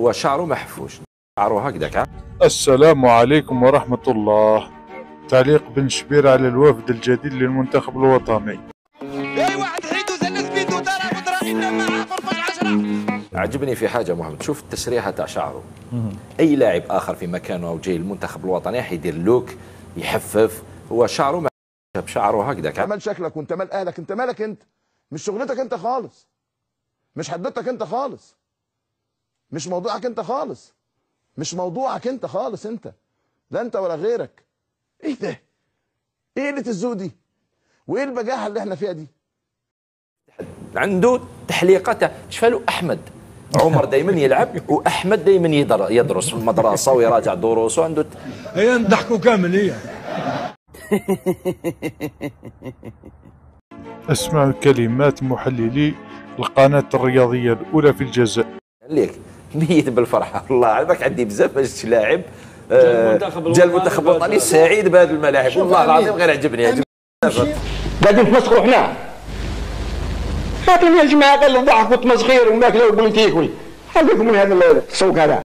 هو شعره محفوش، شعره هكذاك. السلام عليكم ورحمة الله. تعليق بن شبير على الوفد الجديد للمنتخب الوطني. اي واحد حيدو زلس بيدو ضرب ضرائنا مع فرفش 10. عجبني في حاجه محمد، شوف التسريحه تاع شعره. اي لاعب اخر في مكانه او جاي المنتخب الوطني حيدير لوك يحفف، هو شعره بشعره هكذاك. مال شكلك وانت مال اهلك، انت مالك انت؟ مش شغلتك انت خالص، مش حدتك انت خالص، مش موضوعك انت خالص، مش موضوعك انت خالص انت، لا انت ولا غيرك. ايه ده؟ ايه قله الذوق دي؟ وايه البجاحه اللي احنا فيها دي؟ عنده تحليقات شفالو احمد عمر دائما يلعب واحمد دائما يدرس في المدرسه ويراجع دروسه عنده هي نضحكوا كامل هي. اسمع كلمات محللي القناة الرياضية الأولى في الجزائر. ليك ميت بالفرحه والله عندك عندي بزاف باش لاعب جا المنتخب الوطني سعيد بهذه الملاعب والله العظيم غير عجبني قاعدين نتمسخروا حنا. خاطرني يا جماعه قال ضحك وتمسخير وماكله وبوليتيكوي. هل بكم من هذا السوق هذا؟